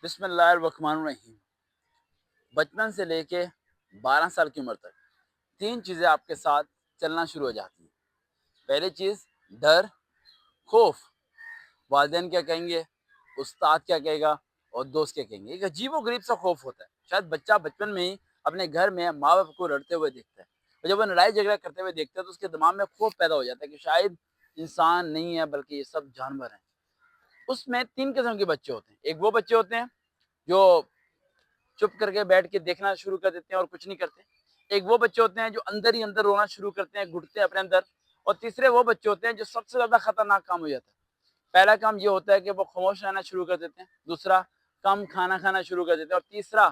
بسم اللہ الرحمن الرحیم۔ بچپن سے لے کے 12 سال کی عمر تک 3 چیزیں آپ کے ساتھ چلنا شروع ہو جاتی ہیں۔ پہلی چیز ڈر، خوف۔ والدین کیا کہیں گے، استاد کیا کہے گا اور دوست کیا کہیں گے۔ ایک عجیب و غریب سا خوف ہوتا ہے۔ شاید بچہ بچپن میں ہی اپنے گھر میں ماں باپ کو لڑتے ہوئے دیکھتا ہے، اور جب وہ لڑائی جھگڑا کرتے ہوئے دیکھتا ہے تو اس کے دماغ میں خوف پیدا ہو جاتا ہے کہ شاید انسان نہیں ہے بلکہ یہ سب جانور ہیں۔ اس میں 3 قسم کے بچے ہوتے ہیں۔ ایک وہ بچے ہوتے ہیں جو چپ کر کے بیٹھ کے دیکھنا شروع کر دیتے ہیں اور کچھ نہیں کرتے۔ ایک وہ بچے ہوتے ہیں جو اندر ہی اندر رونا شروع کرتے ہیں، گھٹتے ہیں اپنے اندر۔ اور تیسرے وہ بچے ہوتے ہیں جو سب سے زیادہ خطرناک کام ہو جاتا ہے۔ پہلا کام یہ ہوتا ہے کہ وہ خاموش رہنا شروع کر دیتے ہیں، دوسرا کم کھانا کھانا شروع کر دیتے ہیں، اور تیسرا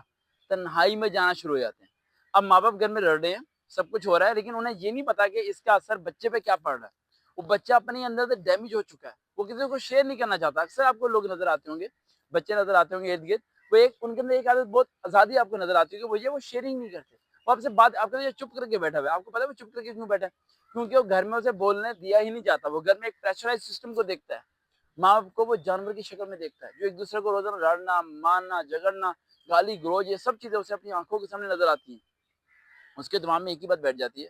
تنہائی میں جانا شروع ہو جاتے ہیں۔ اب ماں باپ گھر میں لڑ رہے ہیں، سب کچھ ہو رہا ہے، لیکن انہیں یہ نہیں پتا کہ اس کا اثر بچے پہ کیا پڑ رہا ہے۔ وہ بچہ اپنے اندر سے ڈیمیج ہو چکا ہے، وہ کسی کو شیئر نہیں کرنا چاہتا۔ اکثر آپ کو لوگ نظر آتے ہوں گے، بچے نظر آتے ہوں گے ارد گرد، وہ ان کے اندر ایک عادت بہت آزادی آپ کو نظر آتی ہے کہ وہ شیئرنگ نہیں کرتے۔ وہ آپ سے بات، آپ کا چپ کر کے بیٹھا ہوا ہے، آپ کو پتا ہے وہ چپ کر کے کیوں بیٹھا ہے؟ کیونکہ وہ گھر میں اسے بولنے دیا ہی نہیں جاتا۔ وہ گھر میں ایک پریشرائز سسٹم کو دیکھتا ہے، ماں باپ کو وہ جانور کی شکل میں دیکھتا ہے، جو ایک دوسرے کو روزانہ لڑنا، مارنا، جھگڑنا، گالی گلوچ، یہ سب چیزیں اسے اپنی آنکھوں کے سامنے نظر آتی ہیں۔ اس کے دماغ میں ایک ہی بات بیٹھ جاتی ہے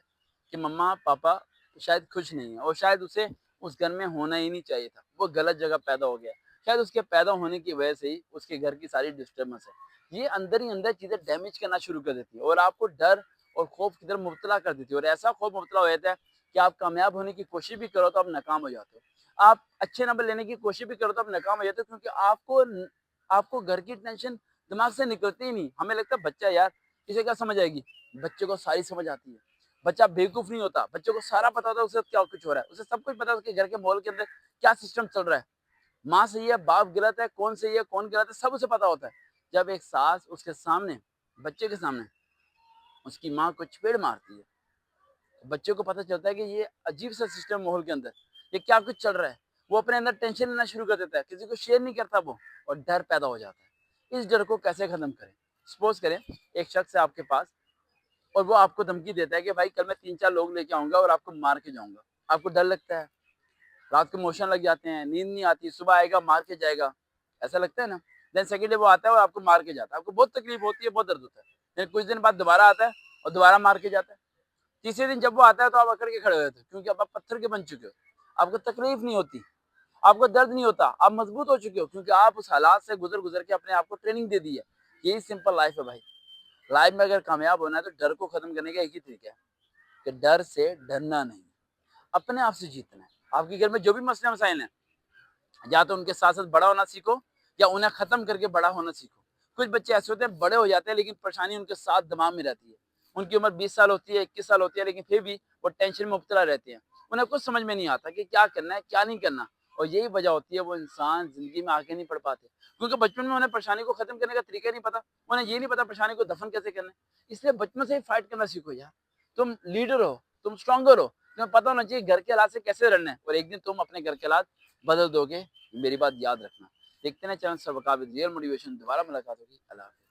کہ مما پاپا شاید خوش نہیں ہیں، اور شاید اسے اس گھر میں ہونا ہی نہیں چاہیے تھا، وہ غلط جگہ پیدا ہو گیا۔ شاید اس کے پیدا ہونے کی وجہ سے ہی اس کے گھر کی ساری ڈسٹربنس ہے۔ یہ اندر ہی اندر چیزیں ڈیمیج کرنا شروع کر دیتی ہے، اور آپ کو ڈر اور خوف کی طرف مبتلا کر دیتی ہے، اور ایسا خوف مبتلا ہو جاتا ہے کہ آپ کامیاب ہونے کی کوشش بھی کرو تو آپ ناکام ہو جاتے ہو۔ آپ اچھے نمبر لینے کی کوشش بھی کرو تو آپ ناکام ہو جاتے ہو، کیونکہ آپ کو گھر کی ٹینشن دماغ سے نکلتی ہی نہیں۔ ہمیں لگتا ہے بچہ یار اسے کیا سمجھ آئے گی، بچے کو ساری سمجھ آتی ہے۔ بچہ بیوقوف نہیں ہوتا، بچے کو سارا پتا ہوتا ہے اسے کیا کچھ ہو رہا ہے، اسے سب کچھ پتا ہے اس کے گھر کے ماحول کے اندر کیا سسٹم چل رہا ہے، ماں صحیح ہے، باپ غلط ہے، کون صحیح ہے کون غلط ہے، سب اسے پتا ہوتا ہے۔ جب ایک ساس اس کے سامنے، بچے کے سامنے، اس کی ماں کو چپیڑ مارتی ہے، بچے کو پتہ چلتا ہے کہ یہ عجیب سا سسٹم ماحول کے اندر یہ کیا کچھ چل رہا ہے۔ وہ اپنے اندر ٹینشن لینا شروع کر دیتا ہے، کسی کو شیئر نہیں کرتا وہ، اور ڈر پیدا ہو جاتا ہے۔ اس ڈر کو کیسے ختم کریں؟ سپوز کریں ایک شخص ہے آپ کے پاس، اور وہ آپ کو دھمکی دیتا ہے کہ بھائی کل میں 3-4 لوگ لے کے آؤں گا اور آپ کو مار کے جاؤں گا۔ آپ کو ڈر لگتا ہے، رات کو موشن لگ جاتے ہیں، نیند نہیں آتی، صبح آئے گا مار کے جائے گا، ایسا لگتا ہے نا۔ دین سیکنڈ ڈے وہ آتا ہے اور آپ کو مار کے جاتا ہے، آپ کو بہت تکلیف ہوتی ہے، بہت درد ہوتا ہے۔ پھر کچھ دن بعد دوبارہ آتا ہے اور دوبارہ مار کے جاتا ہے۔ تیسرے دن جب وہ آتا ہے تو آپ اکڑ کے کھڑے ہو جاتے ہو، کیونکہ اب آپ پتھر کے بن چکے ہو، آپ کو تکلیف نہیں ہوتی، آپ کو درد نہیں ہوتا، آپ مضبوط ہو چکے ہو، کیونکہ آپ اس حالات سے گزر کے اپنے آپ کو ٹریننگ دے دی ہے۔ یہی سمپل لائف ہے بھائی۔ لائف میں اگر کامیاب ہونا ہے تو ڈر کو ختم کرنے کا ایک ہی طریقہ ہے کہ ڈر سے ڈرنا نہیں، اپنے آپ سے جیتنا ہے۔ آپ کے گھر میں جو بھی مسئلے مسائل ہیں، یا تو ان کے ساتھ ساتھ بڑا ہونا سیکھو، یا انہیں ختم کر کے بڑا ہونا سیکھو۔ کچھ بچے ایسے ہوتے ہیں بڑے ہو جاتے ہیں لیکن پریشانی ان کے ساتھ دماغ میں رہتی ہے۔ ان کی عمر 20 سال ہوتی ہے، 21 سال ہوتی ہے، لیکن پھر بھی وہ ٹینشن میں مبتلا رہتے ہیں۔ انہیں کچھ سمجھ میں نہیں آتا کہ کیا کرنا ہے کیا نہیں کرنا، اور یہی وجہ ہوتی ہے وہ انسان زندگی میں آگے نہیں بڑھ پاتے، کیونکہ بچپن میں انہیں پریشانی کو ختم کرنے کا طریقہ نہیں پتا، انہیں یہ نہیں پتا پریشانی کو دفن کیسے کرنا ہے۔ اس لیے بچپن سے ہی فائٹ کرنا سیکھو یار۔ تم لیڈر ہو، تم اسٹرانگر ہو، تمہیں پتا ہونا چاہیے گھر کے حالات سے کیسے لڑنا ہے، اور ایک دن تم اپنے گھر کے حالات بدل دو گے، میری بات یاد رکھنا۔ دیکھتے ہیں چینل سبقات ود ریئل موٹیویشن، دوبارہ ملاقات ہوگی۔ اللہ حافظ۔